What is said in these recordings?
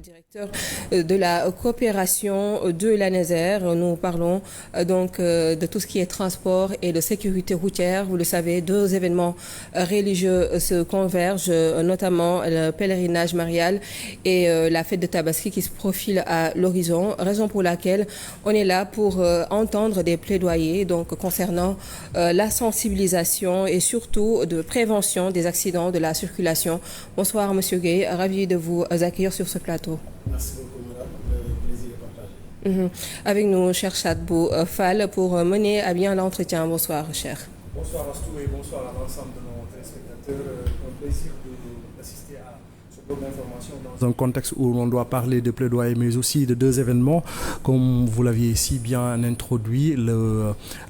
directeur de la coopération de l'ANASER. Nous parlons donc de tout ce qui est transport et de sécurité routière. Vous le savez, deux événements religieux se convergent, notamment le pèlerinage marial et la fête de Tabaski qui se profile à l'horizon, raison pour laquelle on est là pour entendre des plaidoyers donc concernant la sensibilisation et surtout de prévention des accidents de la circulation. Bonsoir Monsieur Gueye, ravi de vous accueillir sur ce plateau. Merci beaucoup madame, le plaisir est partagé. Avec nous, cher Chadbou Fall, pour mener à bien l'entretien. Bonsoir, cher. Bonsoir Astou et bonsoir à l'ensemble de nos téléspectateurs. Un plaisir d'assister à ce bloc d'information dans un contexte où on doit parler de plaidoyer, mais aussi de deux événements, comme vous l'aviez si bien introduit,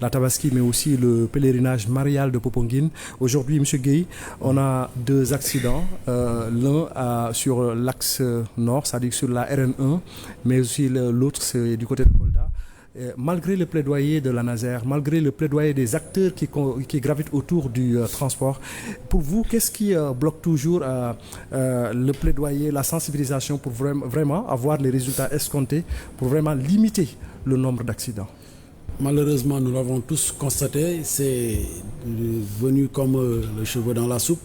la Tabaski, mais aussi le pèlerinage marial de Popenguine. Aujourd'hui, M. Gueye, on a deux accidents, l'un sur l'axe nord, c'est-à-dire sur la RN1, mais aussi l'autre c'est du côté de Kolda. Malgré le plaidoyer de l'ANASER, malgré le plaidoyer des acteurs qui gravitent autour du transport, pour vous, qu'est-ce qui bloque toujours le plaidoyer, la sensibilisation pour vraiment avoir les résultats escomptés, pour vraiment limiter le nombre d'accidents? Malheureusement, nous l'avons tous constaté, c'est venu comme le cheveu dans la soupe.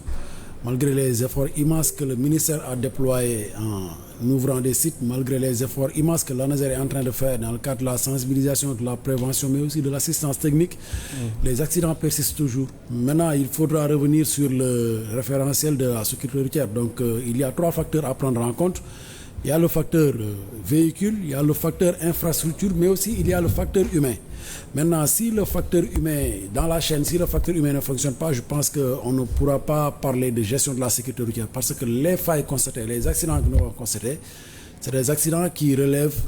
Malgré les efforts immenses que le ministère a déployés en ouvrant des sites, malgré les efforts immenses que l'ANASER est en train de faire dans le cadre de la sensibilisation, de la prévention, mais aussi de l'assistance technique, les accidents persistent toujours. Maintenant, il faudra revenir sur le référentiel de la sécurité routière. Donc, il y a trois facteurs à prendre en compte. Il y a le facteur véhicule, il y a le facteur infrastructure, mais aussi il y a le facteur humain. Maintenant, si le facteur humain, dans la chaîne, si le facteur humain ne fonctionne pas, je pense qu'on ne pourra pas parler de gestion de la sécurité routière parce que les failles constatées, les accidents que nous avons constatés, c'est des accidents qui relèvent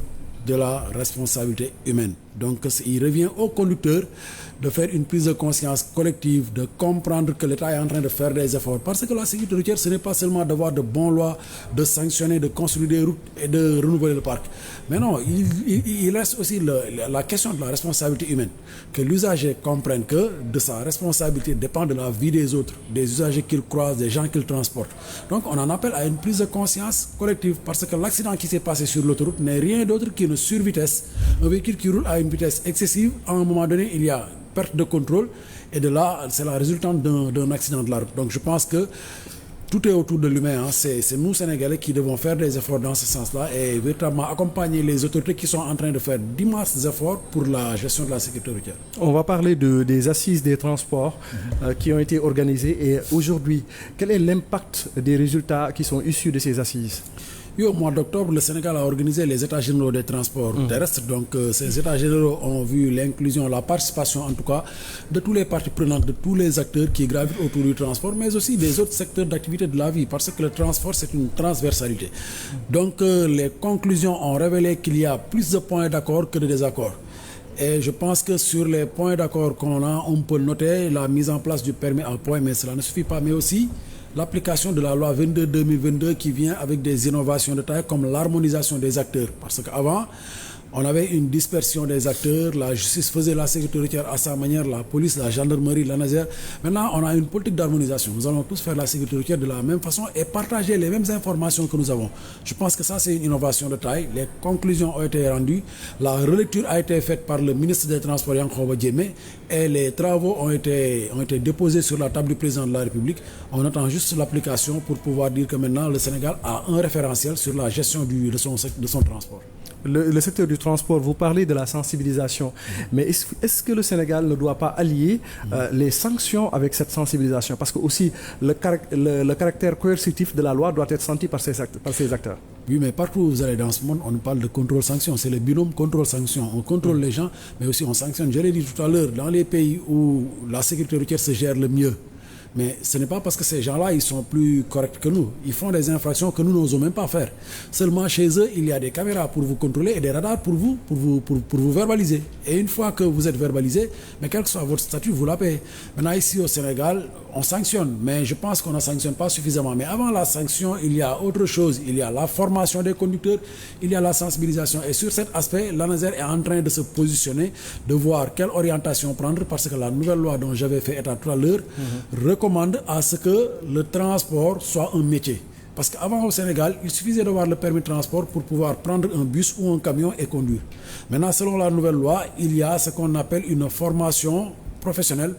de la responsabilité humaine. Donc, il revient au conducteur de faire une prise de conscience collective, de comprendre que l'État est en train de faire des efforts. Parce que la sécurité routière, ce n'est pas seulement d'avoir de bonnes lois, de sanctionner, de construire des routes et de renouveler le parc. Mais non, il reste aussi la question de la responsabilité humaine. Que l'usager comprenne que de sa responsabilité dépend de la vie des autres, des usagers qu'il croise, des gens qu'il transporte. Donc, on en appelle à une prise de conscience collective parce que l'accident qui s'est passé sur l'autoroute n'est rien d'autre qu'une survitesse. Un véhicule qui roule à une vitesse excessive, à un moment donné, il y a perte de contrôle et de là, c'est la résultante d'un accident de la route. Donc je pense que tout est autour de l'humain. C'est nous, Sénégalais, qui devons faire des efforts dans ce sens-là et véritablement accompagner les autorités qui sont en train de faire d'immenses efforts pour la gestion de la sécurité routière. On va parler des assises des transports qui ont été organisées et aujourd'hui, quel est l'impact des résultats qui sont issus de ces assises? Au mois d'octobre, le Sénégal a organisé les états généraux des transports terrestres. Donc, ces états généraux ont vu l'inclusion, la participation en tout cas, de tous les parties prenantes, de tous les acteurs qui gravitent autour du transport, mais aussi des autres secteurs d'activité de la vie, parce que le transport, c'est une transversalité. Donc, les conclusions ont révélé qu'il y a plus de points d'accord que de désaccords. Et je pense que sur les points d'accord qu'on a, on peut noter la mise en place du permis à points, mais cela ne suffit pas, mais aussi l'application de la loi 22-2022 qui vient avec des innovations de taille comme l'harmonisation des acteurs. Parce qu'avant, on avait une dispersion des acteurs, la justice faisait la sécurité routière à sa manière, la police, la gendarmerie, l'ANASER. Maintenant, on a une politique d'harmonisation. Nous allons tous faire la sécurité routière de la même façon et partager les mêmes informations que nous avons. Je pense que ça, c'est une innovation de taille. Les conclusions ont été rendues. La relecture a été faite par le ministre des Transports, Yankhoba Diémé, et les travaux ont été déposés sur la table du président de la République. On attend juste l'application pour pouvoir dire que maintenant, le Sénégal a un référentiel sur la gestion de son transport. Le secteur du transport, vous parlez de la sensibilisation, mais est-ce que le Sénégal ne doit pas allier les sanctions avec cette sensibilisation? Parce que aussi le caractère coercitif de la loi doit être senti par ces acteurs. Oui, mais partout où vous allez dans ce monde, on parle de contrôle-sanction. C'est le binôme contrôle-sanction. On contrôle les gens, mais aussi on sanctionne. Je l'ai dit tout à l'heure, dans les pays où la sécurité routière se gère le mieux, mais ce n'est pas parce que ces gens-là, ils sont plus corrects que nous. Ils font des infractions que nous n'osons même pas faire. Seulement chez eux, il y a des caméras pour vous contrôler et des radars pour vous verbaliser. Et une fois que vous êtes verbalisé, mais quel que soit votre statut, vous la payez. Maintenant, ici au Sénégal, on sanctionne, mais je pense qu'on ne sanctionne pas suffisamment. Mais avant la sanction, il y a autre chose. Il y a la formation des conducteurs, il y a la sensibilisation. Et sur cet aspect, l'ANASER est en train de se positionner, de voir quelle orientation prendre, parce que la nouvelle loi dont j'avais fait état tout à l'heure recommande à ce que le transport soit un métier. Parce qu'avant au Sénégal, il suffisait d'avoir le permis de transport pour pouvoir prendre un bus ou un camion et conduire. Maintenant, selon la nouvelle loi, il y a ce qu'on appelle une formation professionnelle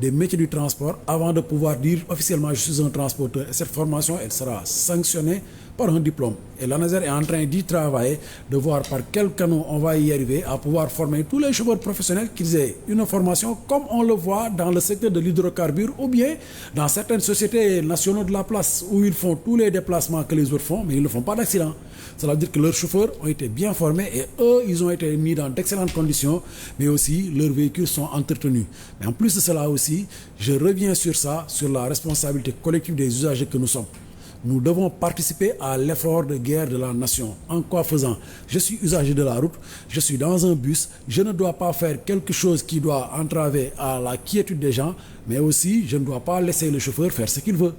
des métiers du transport avant de pouvoir dire officiellement je suis un transporteur. Et cette formation, elle sera sanctionnée par un diplôme. Et l'ANASER est en train d'y travailler, de voir par quel canot on va y arriver à pouvoir former tous les chauffeurs professionnels qu'ils aient une formation comme on le voit dans le secteur de l'hydrocarbure ou bien dans certaines sociétés nationales de la place où ils font tous les déplacements que les autres font, mais ils ne font pas d'accident. Cela veut dire que leurs chauffeurs ont été bien formés et eux, ils ont été mis dans d'excellentes conditions, mais aussi leurs véhicules sont entretenus. Mais en plus de cela aussi, je reviens sur ça, sur la responsabilité collective des usagers que nous sommes. Nous devons participer à l'effort de guerre de la nation. En quoi faisant? Je suis usager de la route, je suis dans un bus, je ne dois pas faire quelque chose qui doit entraver à la quiétude des gens, mais aussi je ne dois pas laisser le chauffeur faire ce qu'il veut.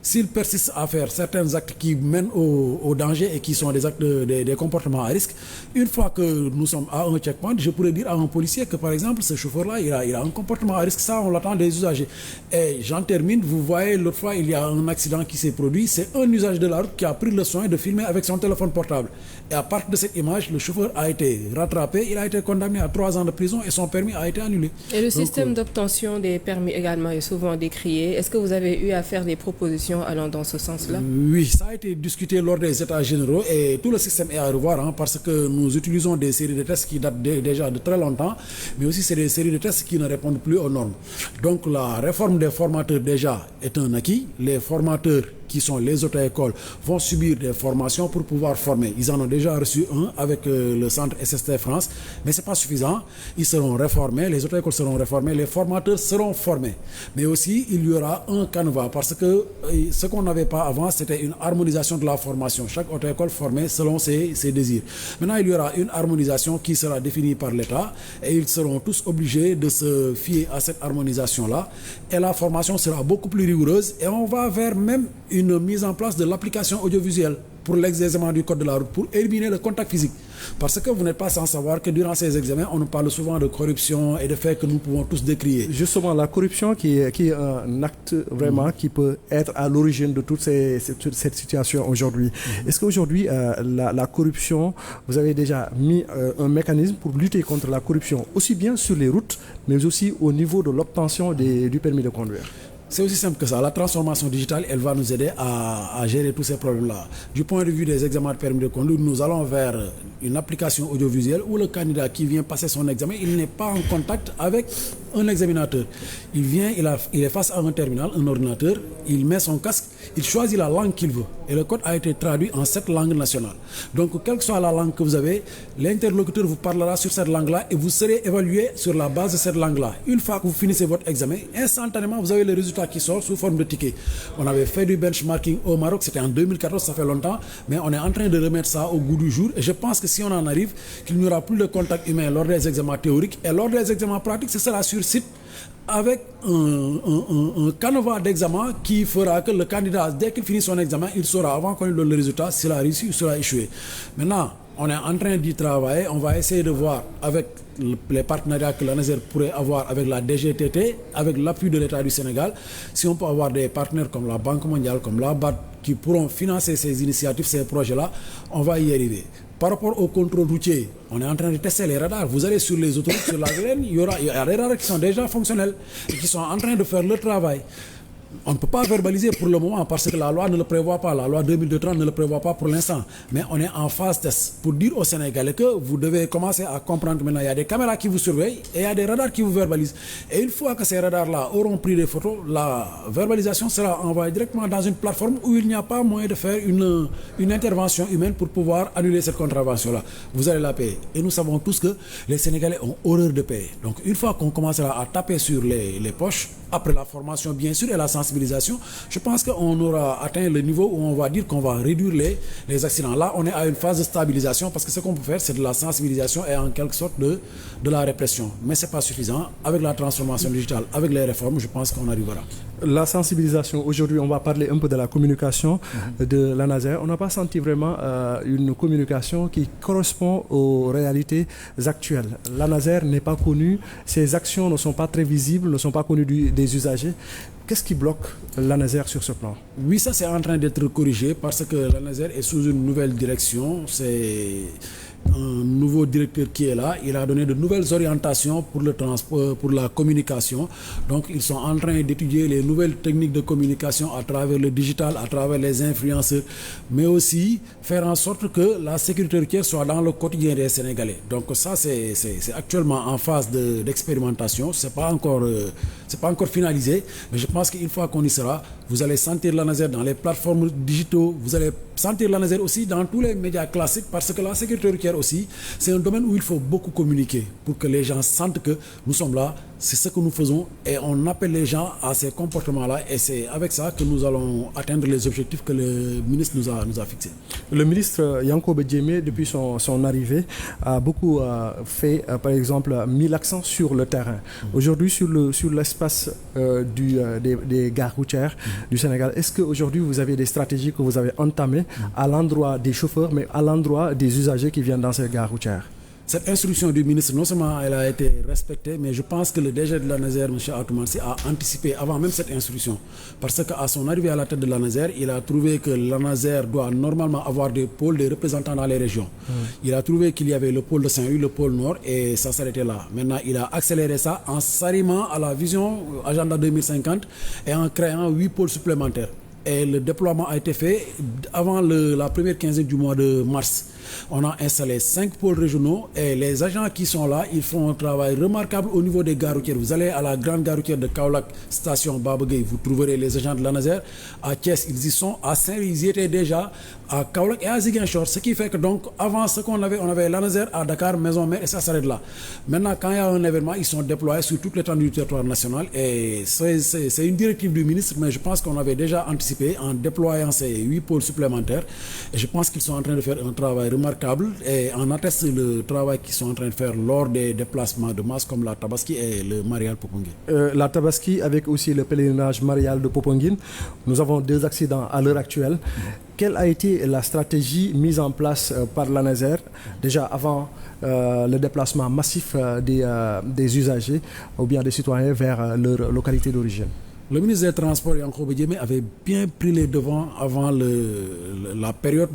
S'il persiste à faire certains actes qui mènent au danger et qui sont des actes des comportements à risque, une fois que nous sommes à un checkpoint, je pourrais dire à un policier que par exemple ce chauffeur-là, il a un comportement à risque, ça on l'attend des usagers. Et j'en termine, vous voyez l'autre fois il y a un accident qui s'est produit, c'est un usager de la route qui a pris le soin de filmer avec son téléphone portable. Et à partir de cette image, le chauffeur a été rattrapé, il a été condamné à 3 ans de prison et son permis a été annulé. Et le système d'obtention des permis également est souvent décrié. Est-ce que vous avez eu à faire des propositions allant dans ce sens-là? Oui, ça a été discuté lors des états généraux et tout le système est à revoir parce que nous utilisons des séries de tests qui datent déjà de très longtemps, mais aussi c'est des séries de tests qui ne répondent plus aux normes. Donc la réforme des formateurs déjà est un acquis. Les formateurs qui sont les auto-écoles vont subir des formations pour pouvoir former. Ils en ont déjà reçu un avec le centre SST France, mais ce n'est pas suffisant. Ils seront réformés, les auto-écoles seront réformées, les formateurs seront formés. Mais aussi, il y aura un canevas parce que ce qu'on n'avait pas avant, c'était une harmonisation de la formation. Chaque auto-école formée selon ses désirs. Maintenant, il y aura une harmonisation qui sera définie par l'État et ils seront tous obligés de se fier à cette harmonisation-là. Et la formation sera beaucoup plus rigoureuse et on va vers même une mise en place de l'application audiovisuelle pour l'examen du code de la route, pour éliminer le contact physique. Parce que vous n'êtes pas sans savoir que durant ces examens, on nous parle souvent de corruption et de faits que nous pouvons tous décrier. Justement, la corruption qui est un acte vraiment qui peut être à l'origine de toute cette situation aujourd'hui. Est-ce qu'aujourd'hui, la corruption, vous avez déjà mis un mécanisme pour lutter contre la corruption, aussi bien sur les routes, mais aussi au niveau de l'obtention du permis de conduire? C'est aussi simple que ça. La transformation digitale, elle va nous aider à gérer tous ces problèmes-là. Du point de vue des examens de permis de conduire, nous allons vers une application audiovisuelle où le candidat qui vient passer son examen, il n'est pas en contact avec un examinateur. Il vient, il est face à un terminal, un ordinateur, il met son casque, il choisit la langue qu'il veut. Et le code a été traduit en 7 langues nationales. Donc, quelle que soit la langue que vous avez, l'interlocuteur vous parlera sur cette langue-là et vous serez évalué sur la base de cette langue-là. Une fois que vous finissez votre examen, instantanément, vous avez le résultat qui sort sous forme de ticket. On avait fait du benchmarking au Maroc, c'était en 2014, ça fait longtemps, mais on est en train de remettre ça au goût du jour. Et je pense que si on en arrive, qu'il n'y aura plus de contact humain lors des examens théoriques et lors des examens pratiques, ce sera sur site avec un canevas d'examen qui fera que le candidat, dès qu'il finit son examen, il saura avant qu'on lui donne le résultat s'il a réussi ou s'il a échoué. Maintenant, on est en train d'y travailler, on va essayer de voir avec les partenariats que l'ANASER pourrait avoir avec la DGTT, avec l'appui de l'État du Sénégal, si on peut avoir des partenaires comme la Banque mondiale, comme la BAD, qui pourront financer ces initiatives, ces projets-là, on va y arriver. Par rapport au contrôle routier, on est en train de tester les radars. Vous allez sur les autoroutes, sur la Vilaine, il y a des radars qui sont déjà fonctionnels et qui sont en train de faire leur travail. On ne peut pas verbaliser pour le moment parce que la loi ne le prévoit pas. La loi 2030 ne le prévoit pas pour l'instant. Mais on est en phase test pour dire aux Sénégalais que vous devez commencer à comprendre maintenant. Il y a des caméras qui vous surveillent et il y a des radars qui vous verbalisent. Et une fois que ces radars-là auront pris des photos, la verbalisation sera envoyée directement dans une plateforme où il n'y a pas moyen de faire une intervention humaine pour pouvoir annuler cette contravention-là. Vous allez la payer. Et nous savons tous que les Sénégalais ont horreur de payer. Donc une fois qu'on commencera à taper sur les poches, après la formation bien sûr et la sensibilisation, je pense qu'on aura atteint le niveau où on va dire qu'on va réduire les accidents. Là, on est à une phase de stabilisation parce que ce qu'on peut faire, c'est de la sensibilisation et en quelque sorte de la répression. Mais ce n'est pas suffisant. Avec la transformation digitale, avec les réformes, je pense qu'on arrivera. La sensibilisation, aujourd'hui, on va parler un peu de la communication de l'ANASER. On n'a pas senti vraiment une communication qui correspond aux réalités actuelles. L'ANASER n'est pas connue, ses actions ne sont pas très visibles, ne sont pas connues des usagers. Qu'est-ce qui bloque l'ANASER sur ce plan? Oui, ça c'est en train d'être corrigé parce que l'ANASER est sous une nouvelle direction. C'est un nouveau directeur qui est là. Il a donné de nouvelles orientations pour le transport, pour la communication. Donc, ils sont en train d'étudier les nouvelles techniques de communication à travers le digital, à travers les influenceurs, mais aussi faire en sorte que la sécurité routière soit dans le quotidien des Sénégalais. Donc, ça, c'est actuellement en phase d'expérimentation. C'est pas encore finalisé, mais je pense qu'une fois qu'on y sera, vous allez sentir l'ANASER dans les plateformes digitaux, vous allez sentir l'ANASER aussi dans tous les médias classiques, parce que la sécurité routière aussi, c'est un domaine où il faut beaucoup communiquer pour que les gens sentent que nous sommes là, c'est ce que nous faisons et on appelle les gens à ces comportements-là et c'est avec ça que nous allons atteindre les objectifs que le ministre nous a fixés. Le ministre Yankhoba Diémé, depuis son arrivée, a beaucoup fait, par exemple, mis l'accent sur le terrain. Aujourd'hui, sur l'espace des gares routières du Sénégal, est-ce qu'aujourd'hui vous avez des stratégies que vous avez entamées à l'endroit des chauffeurs, mais à l'endroit des usagers qui viennent dans ces gares routières? Cette instruction du ministre, non seulement elle a été respectée, mais je pense que le DG de l'ANASER, M. Atoumane Sy, a anticipé avant même cette instruction. Parce qu'à son arrivée à la tête de l'ANASER, il a trouvé que l'ANASER doit normalement avoir des pôles, des représentants dans les régions. Il a trouvé qu'il y avait le pôle de Saint-Louis, le pôle Nord, et ça s'arrêtait là. Maintenant, il a accéléré ça en s'arrimant à la vision Agenda 2050 et en créant 8 pôles supplémentaires. Et le déploiement a été fait avant la première quinzaine du mois de mars. On a installé 5 pôles régionaux et les agents qui sont là, ils font un travail remarquable au niveau des gares routières. Vous allez à la grande gare routière de Kaolack, station Baba Gueye, vous trouverez les agents de l'ANASER. À Thiès, ils y sont. À Saint-Louis, ils y étaient déjà. À Kaolack et à Ziguinchor. Ce qui fait que donc, avant ce qu'on avait, on avait l'ANASER à Dakar, Maison-Mère, et ça s'arrête là. Maintenant, quand il y a un événement, ils sont déployés sur toute l'étendue du territoire national. Et c'est une directive du ministre, mais je pense qu'on avait déjà anticipé en déployant ces 8 pôles supplémentaires. Et je pense qu'ils sont en train de faire un travail remarquable et on atteste le travail qu'ils sont en train de faire lors des déplacements de masse comme la Tabaski et le Marial Popenguine. La Tabaski avec aussi le pèlerinage Marial de Popenguine, nous avons 2 accidents à l'heure actuelle. Quelle a été la stratégie mise en place par l'ANASER déjà avant le déplacement massif des usagers ou bien des citoyens vers leur localité d'origine? Le ministre des Transports, Yankhoba Diémé, avait bien pris les devants avant la période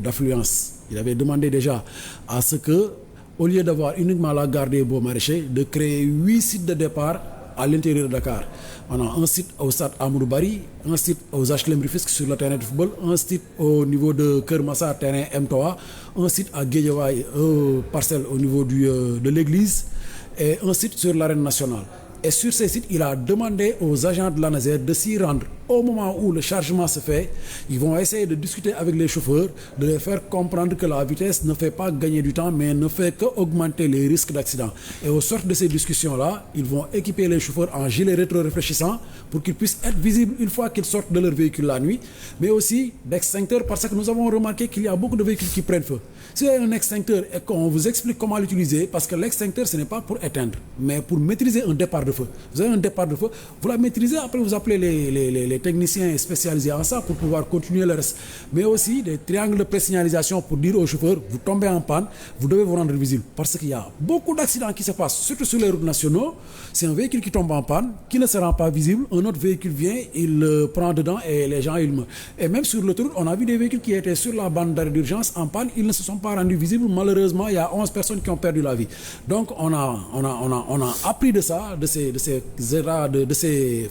d'affluence. Il avait demandé déjà à ce que, au lieu d'avoir uniquement la gare des Beaux-Maraîchers, de créer 8 sites de départ à l'intérieur de Dakar. On a un site au stade Amadou Barry, un site aux HLM Rufisque sur le terrain de football, un site au niveau de Keur Massar, terrain M3, un site à Guédiawaye, parcelle au niveau de l'église et un site sur l'arène nationale. Et sur ces sites, il a demandé aux agents de l'ANASER de s'y rendre. Au moment où le chargement se fait, ils vont essayer de discuter avec les chauffeurs, de les faire comprendre que la vitesse ne fait pas gagner du temps, mais ne fait qu'augmenter les risques d'accident. Et au sort de ces discussions-là, ils vont équiper les chauffeurs en gilets rétro-réfléchissants pour qu'ils puissent être visibles une fois qu'ils sortent de leur véhicule la nuit, mais aussi d'extincteurs, parce que nous avons remarqué qu'il y a beaucoup de véhicules qui prennent feu. Si vous avez un extincteur et qu'on vous explique comment l'utiliser, parce que l'extincteur, ce n'est pas pour éteindre, mais pour maîtriser un départ de feu. Vous avez un départ de feu, vous la maîtrisez, après vous appelez les techniciens spécialisés en ça pour pouvoir continuer le reste. Mais aussi des triangles de présignalisation pour dire aux chauffeurs, vous tombez en panne, vous devez vous rendre visible. Parce qu'il y a beaucoup d'accidents qui se passent, surtout sur les routes nationales. C'est un véhicule qui tombe en panne, qui ne se rend pas visible, un autre véhicule vient, il le prend dedans et les gens, ils meurent. Et même sur l'autoroute, on a vu des véhicules qui étaient sur la bande d'arrêt d'urgence en panne, ils ne se sont pas rendus visibles. Malheureusement, il y a 11 personnes qui ont perdu la vie. Donc, on a appris de ça, de ces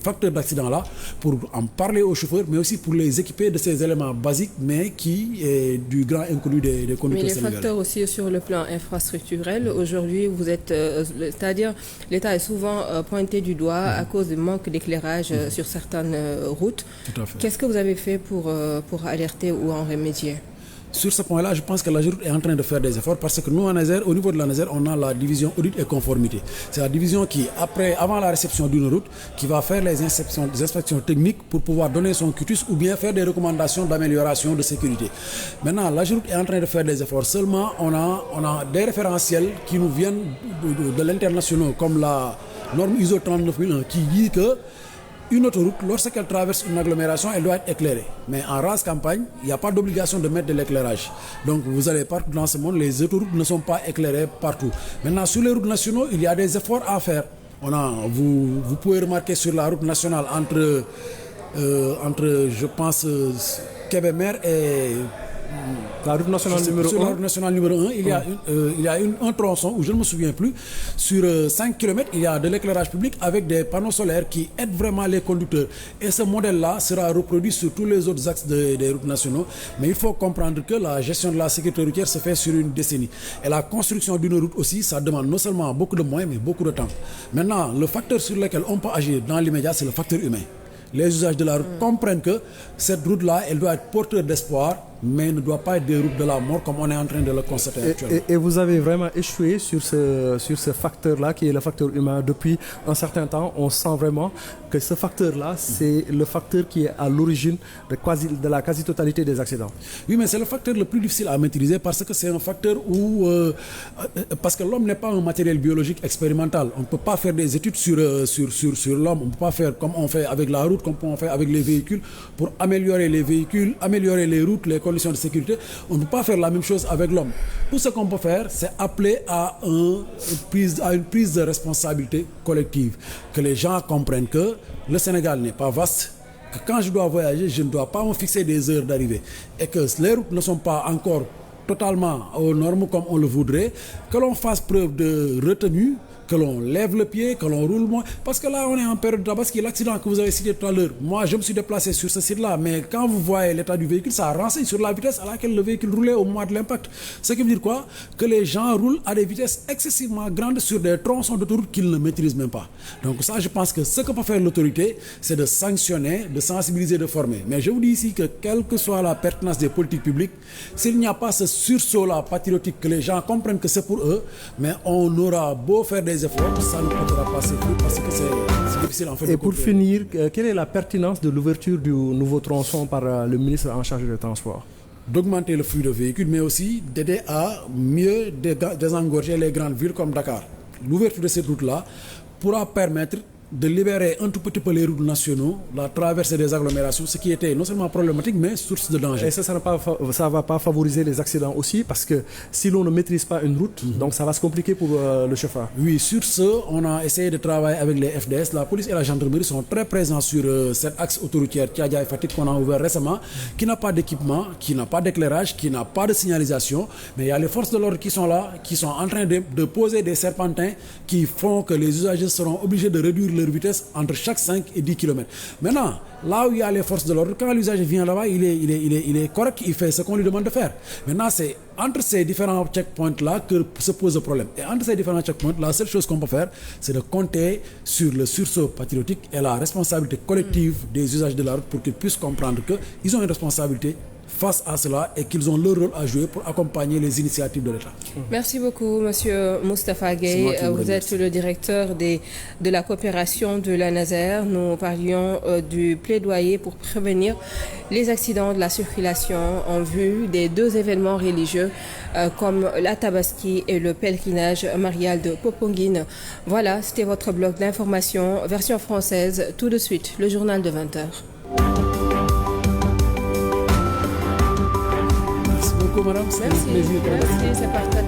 facteurs d'accident-là, pour en parler aux chauffeurs, mais aussi pour les équiper de ces éléments basiques, mais qui est du grand inconnu des conducteurs sénégalais. Mais les facteurs aussi sur le plan infrastructurel, aujourd'hui, vous êtes, c'est-à-dire, l'État est souvent pointé du doigt à cause du manque d'éclairage sur certaines routes. Tout à fait. Qu'est-ce que vous avez fait pour alerter ou en remédier? Sur ce point-là, je pense que la GIRUT est en train de faire des efforts parce que nous, au niveau de l'ANASER, on a la division audit et conformité. C'est la division qui, avant la réception d'une route, qui va faire les inspections techniques pour pouvoir donner son quitus ou bien faire des recommandations d'amélioration de sécurité. Maintenant, la GIRUT est en train de faire des efforts. Seulement, on a des référentiels qui nous viennent de l'international, comme la norme ISO 39001, qui dit que une autoroute, lorsqu'elle traverse une agglomération, elle doit être éclairée. Mais en race campagne, il n'y a pas d'obligation de mettre de l'éclairage. Donc vous allez partout dans ce monde, les autoroutes ne sont pas éclairées partout. Maintenant, sur les routes nationales, il y a des efforts à faire. Vous pouvez remarquer sur la route nationale entre je pense, Kébémer et... La route nationale numéro 1. Sur la route nationale numéro 1, il y a un tronçon où je ne me souviens plus. Sur 5 km, il y a de l'éclairage public avec des panneaux solaires qui aident vraiment les conducteurs. Et ce modèle-là sera reproduit sur tous les autres axes des routes nationaux. Mais il faut comprendre que la gestion de la sécurité routière se fait sur une décennie. Et la construction d'une route aussi, ça demande non seulement beaucoup de moyens, mais beaucoup de temps. Maintenant, le facteur sur lequel on peut agir dans l'immédiat, c'est le facteur humain. Les usages de la route comprennent que cette route-là, elle doit être porteur d'espoir, mais ne doit pas être des routes de la mort comme on est en train de le constater actuellement. Et vous avez vraiment échoué sur ce facteur-là, qui est le facteur humain. Depuis un certain temps, on sent vraiment que ce facteur-là, c'est le facteur qui est à l'origine de la quasi-totalité des accidents. Oui, mais c'est le facteur le plus difficile à maîtriser parce que c'est un facteur où... parce que l'homme n'est pas un matériel biologique expérimental. On ne peut pas faire des études sur l'homme. On ne peut pas faire comme on fait avec la route, comme on fait avec les véhicules, pour améliorer les véhicules, améliorer les routes, les conditions de sécurité. On ne peut pas faire la même chose avec l'homme. Tout ce qu'on peut faire, c'est appeler à une prise de responsabilité collective. Que les gens comprennent que le Sénégal n'est pas vaste, que quand je dois voyager, je ne dois pas me fixer des heures d'arrivée. Et que les routes ne sont pas encore totalement aux normes comme on le voudrait, que l'on fasse preuve de retenue, que l'on lève le pied, que l'on roule moins. Parce que là, on est en période de tabaski. L'accident que vous avez cité tout à l'heure, moi, je me suis déplacé sur ce site-là, mais quand vous voyez l'état du véhicule, ça renseigne sur la vitesse à laquelle le véhicule roulait au moment de l'impact. Ce qui veut dire quoi? Que les gens roulent à des vitesses excessivement grandes sur des tronçons d'autoroute qu'ils ne maîtrisent même pas. Donc ça, je pense que ce que peut faire l'autorité, c'est de sanctionner, de sensibiliser, de former. Mais je vous dis ici que quelle que soit la pertinence des politiques publiques, s'il n'y a pas ce sursaut-là patriotique, que les gens comprennent que c'est pour eux, mais on aura beau faire des efforts, ça ne pourra pas se faire parce que c'est difficile en fait. Et pour finir, quelle est la pertinence de l'ouverture du nouveau tronçon par le ministre en charge des Transports? D'augmenter le flux de véhicules, mais aussi d'aider à mieux désengorger les grandes villes comme Dakar. L'ouverture de cette route-là pourra permettre de libérer un tout petit peu les routes nationaux, la traversée des agglomérations, ce qui était non seulement problématique, mais source de danger. Et ça ne va pas favoriser les accidents aussi, parce que si l'on ne maîtrise pas une route, donc ça va se compliquer pour le chauffeur. Oui, sur ce, on a essayé de travailler avec les FDS. La police et la gendarmerie sont très présents sur cet axe autoroutier Thiadia et Fatick qu'on a ouvert récemment, qui n'a pas d'équipement, qui n'a pas d'éclairage, qui n'a pas de signalisation, mais il y a les forces de l'ordre qui sont là, qui sont en train de poser des serpentins qui font que les usagers seront obligés de réduire leur vitesse entre chaque 5 et 10 km. Maintenant, là où il y a les forces de l'ordre, quand l'usager vient là-bas, il est correct, il fait ce qu'on lui demande de faire. Maintenant, c'est entre ces différents checkpoints-là que se pose le problème. Et entre ces différents checkpoints, la seule chose qu'on peut faire, c'est de compter sur le sursaut patriotique et la responsabilité collective des usagers de la route pour qu'ils puissent comprendre qu'ils ont une responsabilité face à cela et qu'ils ont leur rôle à jouer pour accompagner les initiatives de l'État. Merci beaucoup, Monsieur Moustapha Gueye. Vous êtes le directeur de la coopération de la Nazer. Nous parlions du plaidoyer pour prévenir les accidents de la circulation en vue des deux événements religieux comme la Tabaski et le pèlerinage marial de Popenguine. Voilà, c'était votre bloc d'information, version française. Tout de suite, le journal de 20h. Madame, merci, c'est parfait.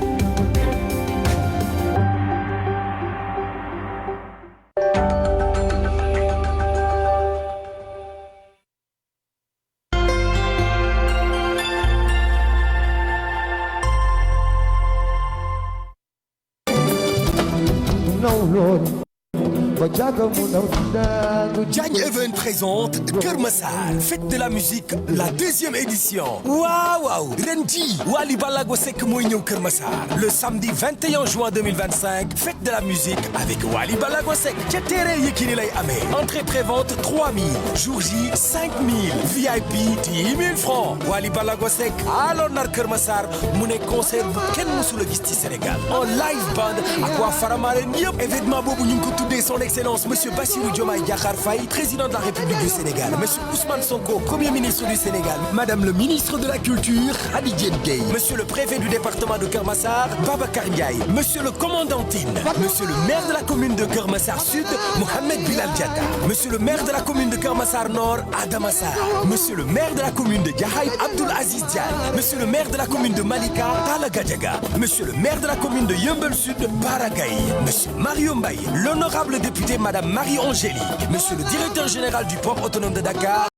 Diagne Event présente Keur Massar, fête de la musique, la deuxième édition. Waouh, Rendi, Wally Ballago Seck mooy ñëw Keur Massar. Le samedi 21 juin 2025, fête de la musique avec Wally Ballago Seck. Ca terrain Yékini lay amee. Entrée prévente 3000, jour J 5000, VIP 10 000 francs. Wally Ballago Seck alors nar Keur Massar mu ne concert bu kenn mësul a gis ci Sénégal. En live band ak waa Faramaren yëpp. Événement boobu ñu ngi ko tuddee son Excellence, Monsieur Bassirou Diomaye Diakhar Faye, président de la République du Sénégal, Monsieur Ousmane Sonko, Premier ministre du Sénégal, Madame le ministre de la Culture, Hadi Diène Gaye, Monsieur le préfet du département de Keur Massar, Babacar Ndiaye, Monsieur le commandant Tine, Monsieur le maire de la commune de Keur Massar Sud, Mohamed Bilal Diatta, Monsieur le maire de la commune de Keur Massar Nord, Adama Sarr, Monsieur le maire de la commune de Jaxaay, Abdoul Aziz Diagne, Monsieur le maire de la commune de Malika, Talla Gadiaga, Monsieur le maire de la commune de Yeumbeul Sud, Bara Gaye, Monsieur Mario Mbaye, l'honorable député Madame Marie Angélique, Monsieur le directeur général du port autonome de Dakar,